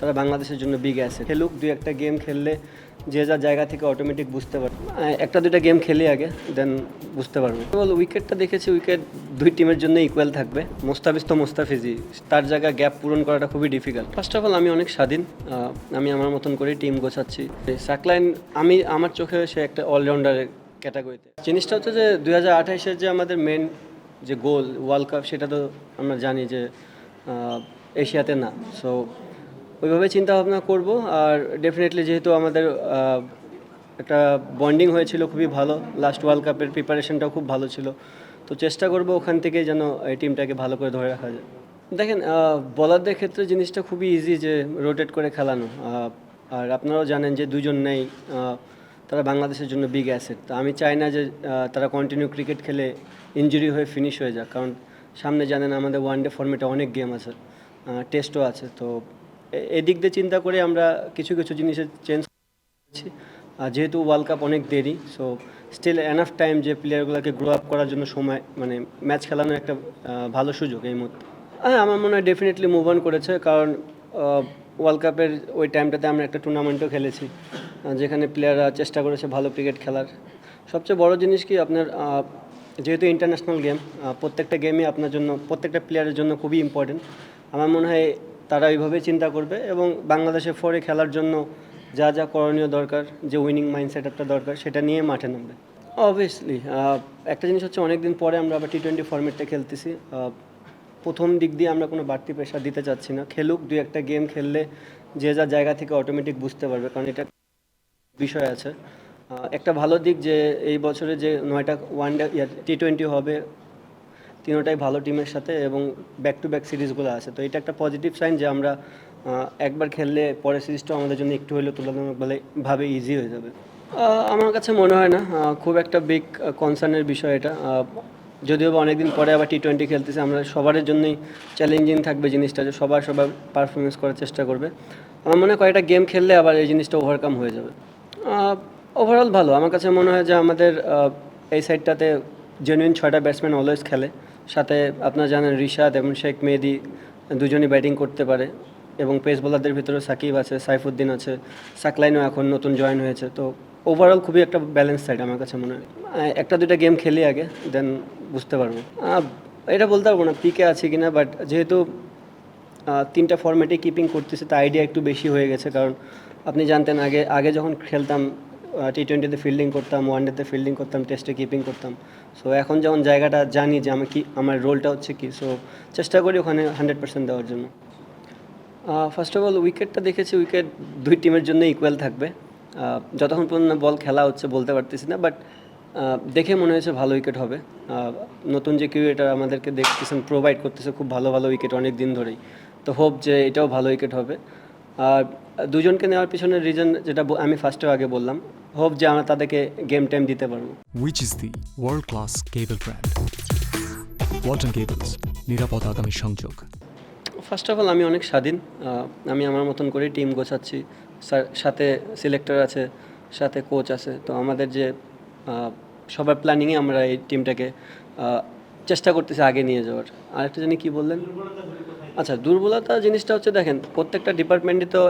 তারা বাংলাদেশের জন্য বিগ অ্যাসেট। খেলুক, দুই একটা গেম খেললে যে যার জায়গা থেকে অটোমেটিক বুঝতে পারবে। একটা দুইটা গেম খেলে আগে দেন বুঝতে পারবে। কেবল উইকেটটা দেখেছি, উইকেট দুই টিমের জন্য ইকুয়াল থাকবে। মোস্তাফিজ তো মোস্তাফিজই, তার জায়গায় গ্যাপ পূরণ করাটা খুবই ডিফিকাল্ট। ফার্স্ট অফ অল আমি অনেক স্বাধীন, আমি আমার মতন করেই টিম গোছাচ্ছি। সাকলাইন আমার চোখে সে একটা অলরাউন্ডারের ক্যাটাগরিতে। জিনিসটা হচ্ছে যে 2028-এর যে আমাদের মেন যে গোল ওয়ার্ল্ড কাপ, সেটা তো আমরা জানি যে এশিয়াতে না। সো ওইভাবে চিন্তা ভাবনা করব। আর ডেফিনেটলি যেহেতু আমাদের একটা বন্ডিং হয়েছিল খুবই ভালো, লাস্ট ওয়ার্ল্ড কাপের প্রিপারেশনটাও খুব ভালো ছিল, তো চেষ্টা করব ওখান থেকে যেন এই টিমটাকে ভালো করে ধরে রাখা যায়। দেখেন, বলারদের ক্ষেত্রে জিনিসটা খুবই ইজি যে রোটেট করে খেলানো। আর আপনারাও জানেন যে দুজন নেই, তারা বাংলাদেশের জন্য বিগ অ্যাসেট। তো আমি চাই না যে তারা কন্টিনিউ ক্রিকেট খেলে ইনজুরি হয়ে ফিনিশ হয়ে যাক, কারণ সামনে জানেন আমাদের ওয়ানডে ফর্মেটে অনেক গেম আছে, টেস্টও আছে। তো এদিক দিয়ে চিন্তা করে আমরা কিছু কিছু জিনিসের চেঞ্জ করছি। যেহেতু ওয়ার্ল্ড কাপ অনেক দেরি, সো স্টিল এনাফ টাইম যে প্লেয়ারগুলোকে গ্রো আপ করার জন্য সময়, মানে ম্যাচ খেলানোর একটা ভালো সুযোগ এই মুহূর্তে। হ্যাঁ, আমার মনে হয় ডেফিনেটলি মুভ অন করেছে, কারণ ওয়ার্ল্ড কাপের ওই টাইমটাতে আমরা একটা টুর্নামেন্টও খেলেছি, যেখানে প্লেয়াররা চেষ্টা করেছে ভালো ক্রিকেট খেলার। সবচেয়ে বড় জিনিস কি, আপনার যেহেতু ইন্টারন্যাশনাল গেম, প্রত্যেকটা গেমই আপনার জন্য, প্রত্যেকটা প্লেয়ারের জন্য খুবই ইম্পর্টেন্ট। আমার মনে হয় তারা এইভাবেই চিন্তা করবে এবং বাংলাদেশের ফরে খেলার জন্য যা যা করণীয় দরকার, যে উইনিং মাইন্ডসেট একটা দরকার, সেটা নিয়ে মাঠে নামবে। অবভিয়াসলি একটা জিনিস হচ্ছে, অনেক দিন পরে আমরা আবার টি-20 ফর্মেটটা খেলতেছি। প্রথম দিক দিয়ে আমরা কোনো বাড়তি প্রেশার দিতে চাচ্ছি না। খেলুক, দুই একটা গেম খেললে যে যার জায়গা থেকে অটোমেটিক বুঝতে পারবে, কারণ এটা বিষয় আছে। একটা ভালো দিক যে এই বছরে যে 9টা ওয়ানডে টি-20 হবে, তিনোটাই ভালো টিমের সাথে এবং ব্যাক টু ব্যাক সিরিজগুলো আছে। তো এটা একটা পজিটিভ সাইন যে আমরা একবার খেললে পরের সিরিজটাও আমাদের জন্য একটু হলেও তুলনামূলকভাবে ইজি হয়ে যাবে। আমার কাছে মনে হয় না খুব একটা বিগ কনসার্নের বিষয় এটা। যদিও বা অনেকদিন পরে আবার টি-20 খেলতেছে, আমরা সবার জন্যই চ্যালেঞ্জিং থাকবে জিনিসটা, যে সবার পারফরমেন্স করার চেষ্টা করবে। আমার মনে হয় কয়েকটা গেম খেললে আবার এই জিনিসটা ওভারকাম হয়ে যাবে। ওভারঅল ভালো। আমার কাছে মনে হয় যে আমাদের এই সাইডটাতে জেনুইন 6টা ব্যাটসম্যান অলওয়েজ খেলে। সাথে আপনারা জানেন রিশাদ এবং শেখ মেহেদী দুজনই ব্যাটিং করতে পারে, এবং পেস বোলারদের ভিতরে সাকিব আছে, সাইফুদ্দিন আছে, সাকলাইনও এখন নতুন জয়েন হয়েছে। তো ওভারঅল খুবই একটা ব্যালেন্স সাইড আমার কাছে মনে হয়। একটা দুইটা গেম খেলি আগে, দেন বুঝতে পারবো। এটা বলতে পারবো না পিকে আছে কিনা, বাট যেহেতু 3টা ফর্ম্যাটে কিপিং করতেছে, তো আইডিয়া একটু বেশি হয়ে গেছে। কারণ আপনি জানতেন আগে আগে যখন খেলতাম টি-20তে ফিল্ডিং করতাম, ওয়ানডেতে ফিল্ডিং করতাম, টেস্টে কিপিং করতাম। সো এখন যখন জায়গাটা জানি যে আমার রোলটা হচ্ছে কি, সো চেষ্টা করি ওখানে 100% দেওয়ার জন্য। ফার্স্ট অফ অল উইকেটটা দেখেছি, উইকেট দুই টিমের জন্য ইকুয়াল থাকবে। যতক্ষণ পর্যন্ত বল খেলা হচ্ছে বলতে পারতেছি না, বাট দেখে মনে হয়েছে ভালো উইকেট হবে। নতুন যে ক্রিকেটার আমাদেরকে দেখতেছেন, প্রোভাইড করতেছে খুব ভালো ভালো উইকেট অনেক দিন ধরেই। তো হোপ যে এটাও ভালো উইকেট হবে। আর দুজনকে নেওয়ার পিছনের রিজন যেটা আমি ফার্স্টেও আগে বললাম, হোপ যে আমরা তাদেরকে গেম টাইম দিতে পারবো। Which is the world-class cable brand? Walton Cables, নিরাপদ আগামী সংযোগ। ফার্স্ট অফ অল আমি অনেক স্বাধীন, আমি আমার মতন করে টিম গোছাচ্ছি। সাথে সিলেক্টর আছে, সাথে কোচ আছে। তো আমাদের যে সবার প্ল্যানিংয়ে আমরা এই টিমটাকে চেষ্টা করতেছি আগে নিয়ে যাওয়ার। আরেকটা জানি কি বললেন, আচ্ছা দুর্বলতা জিনিসটা হচ্ছে, দেখেন প্রত্যেকটা ডিপার্টমেন্টই তো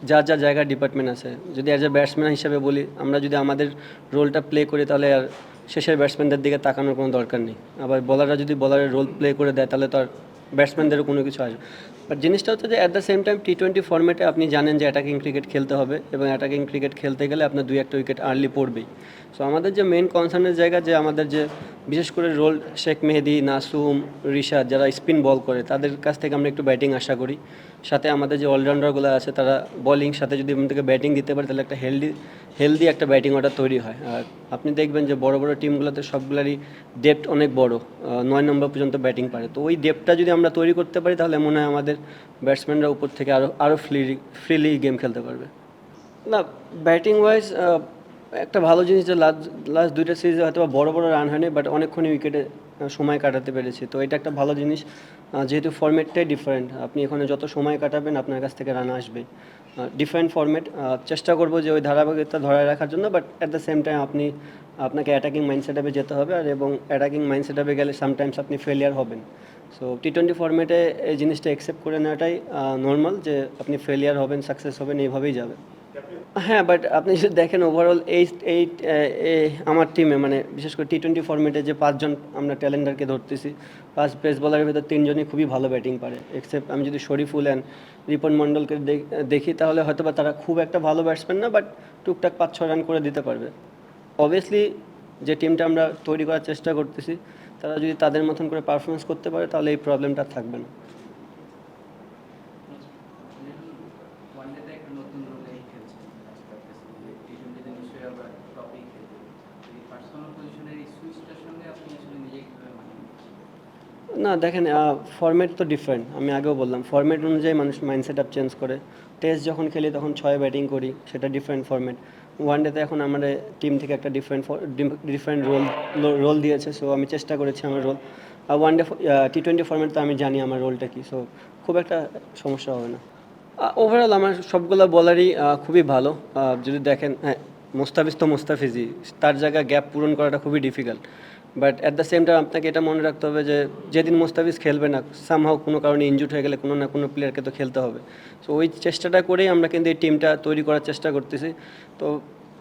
যার যার জায়গার ডিপার্টমেন্ট আছে। যদি অ্যাজ এ ব্যাটসম্যান হিসাবে বলি, আমরা যদি আমাদের রোলটা প্লে করি, তাহলে আর শেষের ব্যাটসম্যানদের দিকে তাকানোর কোনো দরকার নেই। আবার বলাররা যদি বলারের রোল প্লে করে দেয়, তাহলে তো আর ব্যাটসম্যানদেরও কোনো কিছু আসবে। বাট জিনিসটা হচ্ছে যে অ্যাট দ্য সেম টাইম টি-20 ফর্মেটে আপনি জানেন যে অ্যাটাকিং ক্রিকেট খেলতে হবে, এবং অ্যাটাকিং ক্রিকেট খেলতে গেলে আপনার দুই একটা উইকেট আর্লি পড়বেই। সো আমাদের যে মেন কনসার্নের জায়গা, যে আমাদের যে বিশেষ করে রোল শেখ মেহেদী, নাসুম, রিশাদ যারা স্পিন বল করে, তাদের কাছ থেকে আমরা একটু ব্যাটিং আশা করি। সাথে আমাদের যে অলরাউন্ডারগুলো আছে, তারা বোলিং সাথে যদি আমাদেরকে ব্যাটিং দিতে পারে, তাহলে একটা হেলদি একটা ব্যাটিং অর্ডার তৈরি হয়। আর আপনি দেখবেন যে বড় বড় টিমগুলোতে সবগুলারই ডেপথ অনেক বড়, 9 নম্বর পর্যন্ত ব্যাটিং পারে। তো ওই ডেপথটা যদি আমরা তৈরি করতে পারি, তাহলে মনে হয় আমাদের ব্যাটসম্যানরা উপর থেকে আরও ফ্রিলি গেম খেলতে পারবে। না, ব্যাটিং ওয়াইজ একটা ভালো জিনিস যে লাস্ট দুইটা সিরিজে হয়তো বড় বড় রান হয়নি, বাট অনেকক্ষণই উইকেটে সময় কাটাতে পেরেছি। তো এটা একটা ভালো জিনিস। যেহেতু ফর্মেটটাই ডিফারেন্ট, আপনি এখানে যত সময় কাটাবেন আপনার কাছ থেকে রান আসবে। ডিফারেন্ট ফর্মেট, চেষ্টা করবো যে ওই ধারাবাহিকতা ধরে রাখার জন্য, but at the same time আপনাকে অ্যাটাকিং মাইন্ড সেটআপে যেতে হবে। এবং অ্যাটাকিং মাইন্ড সেটআপে গেলে সামটাইমস আপনি ফেলিয়ার হবেন। সো T20 ফরম্যাটে এই জিনিসটা অ্যাকসেপ্ট করে নেওয়াটাই নর্মাল, যে আপনি ফেলিয়ার হবেন সাকসেস হবেন এইভাবেই যাবে। হ্যাঁ, বাট আপনি যদি দেখেন ওভারঅল এই এই আমার টিমে মানে বিশেষ করে T20 ফরম্যাটে যে 5 জন আমরা ট্যালেন্টারকে ধরতেছি, 5 পেস বলারের ভেতর 3 জনই খুবই ভালো ব্যাটিং পারে। এক্সেপ্ট আমি যদি শরীফুল অ্যান্ড রিপন মণ্ডলকে দেখি তাহলে হয়তো বা তারা খুব একটা ভালো ব্যাটসম্যান না, বাট টুকটাক 5-6 রান করে দিতে পারবে। অবভিয়াসলি যে টিমটা আমরা তৈরি করার চেষ্টা করতেছি তারা যদি তাদের মতন করে পারফরমেন্স করতে পারে তাহলে এই প্রবলেমটা থাকবে না। ওয়ানডেতে একটা নতুন রোলেই খেলছে টি-টোয়েন্টিতে নিশ্চয়ই আবার টপেই খেলবে। এই পার্সোনাল পজিশনের এই সুইচটার সঙ্গে আপনি আসলে নিজেকে কীভাবে মানিয়ে নিচ্ছেন? না দেখেন, ফরম্যাট তো ডিফারেন্ট, আমি আগেও বললাম ফরম্যাট অনুযায়ী মানুষ মাইন্ডসেট আপ চেঞ্জ করে। টেস্ট যখন খেলি তখন 6 ব্যাটিং করি, সেটা ডিফারেন্ট ফরম্যাট। ওয়ানডেতে এখন আমাদের টিম থেকে একটা ডিফারেন্ট রোল দিয়েছে, সো আমি চেষ্টা করেছি আমার রোল। আর ওয়ানডে T20 ফরম্যাট তো আমি জানি আমার রোলটা কী, সো খুব একটা সমস্যা হবে না। ওভারঅল আমার সবগুলো বলারই খুবই ভালো। যদি দেখেন, হ্যাঁ, মোস্তাফিজ তো মোস্তাফিজই, তার জায়গায় গ্যাপ পূরণ করাটা খুবই difficult. But at the same time আপনাকে এটা মনে রাখতে হবে যে যেদিন মোস্তাফিজ খেলবে না, সামহাও কোনো কারণে ইনজুর্ড হয়ে গেলে কোনো না কোনো প্লেয়ারকে তো খেলতে হবে। সো ওই চেষ্টাটা করেই আমরা কিন্তু এই টিমটা তৈরি করার চেষ্টা করতেছি। তো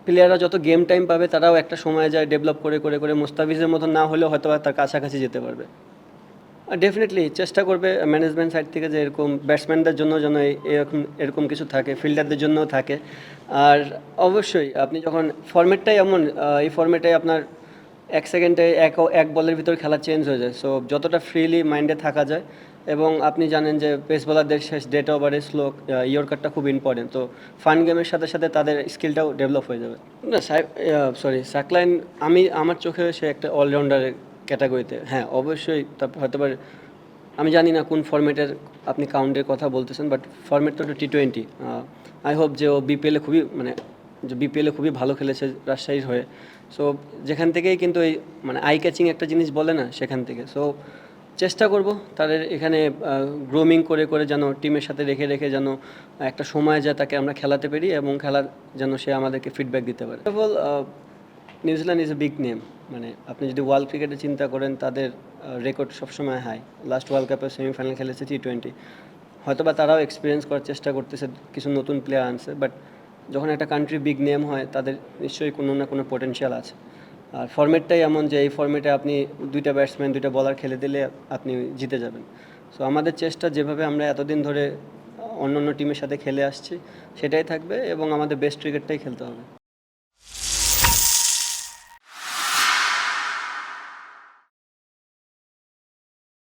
প্লেয়াররা যত গেম টাইম পাবে তারাও একটা সময় যায় ডেভেলপ করে করে করে মোস্তাফিজের মতো না হলেও হয়তো বা তার কাছাকাছি যেতে পারবে। ডেফিনেটলি চেষ্টা করবে ম্যানেজমেন্ট সাইড থেকে যে এরকম ব্যাটসম্যানদের জন্য যেন এরকম কিছু থাকে, ফিল্ডারদের জন্যও থাকে। আর অবশ্যই আপনি যখন ফরম্যাটটাই এমন, এই ফরম্যাটে আপনার 1 সেকেন্ডে এক বলের ভিতর খেলা চেঞ্জ হয়ে যায়। সো যতটা ফ্রিলি মাইন্ডে থাকা যায়, এবং আপনি জানেন যে পেস বোলারদের শেষ ডেট ওভারে স্লো ইয়র্কারটা খুব ইম্পর্টেন্ট। তো ফান গেমের সাথে সাথে তাদের স্কিলটাও ডেভেলপ হয়ে যাবে। না সাকলাইন আমার চোখে সে একটা অলরাউন্ডারের ক্যাটাগরিতে। হ্যাঁ, অবশ্যই হয়তো বা আমি জানি না কোন ফরম্যাটের আপনি কাউন্টের কথা বলতেছেন, বাট ফরম্যাট তো T20। আই হোপ যে ও বিপিএলে খুবই ভালো খেলেছে রাজশাহীর হয়ে। সো যেখান থেকেই কিন্তু এই মানে আই ক্যাচিং একটা জিনিস বলে না, সেখান থেকে। সো চেষ্টা করব তাদের এখানে গ্রোমিং করে করে যেন টিমের সাথে রেখে রেখে যেন একটা সময় যায় তাকে আমরা খেলাতে পারি, এবং খেলার যেন সে আমাদেরকে ফিডব্যাক দিতে পারে। কেবল New Zealand is a big name, মানে আপনি যদি ওয়ার্ল্ড ক্রিকেটে চিন্তা করেন তাদের রেকর্ড সবসময় হাই। লাস্ট ওয়ার্ল্ড কাপের সেমিফাইনাল খেলেছে T20। হয়তো বা তারাও এক্সপিরিয়েন্স করার চেষ্টা করতেছে, কিছু নতুন প্লেয়ার আনছে, বাট যখন একটা কান্ট্রি বিগ নেম হয় তাদের নিশ্চয়ই কোনো না কোনো পোটেনশিয়াল আছে। আর ফরম্যাটটাই এমন যে এই ফরম্যাটে আপনি 2টা ব্যাটসম্যান 2টা বলার খেলে দিলে আপনি জিতে যাবেন। সো আমাদের চেষ্টা যেভাবে আমরা এতদিন ধরে অন্য অন্য টিমের সাথে খেলে আসছি সেটাই থাকবে, এবং আমাদের বেস্ট ক্রিকেটটাই খেলতে হবে।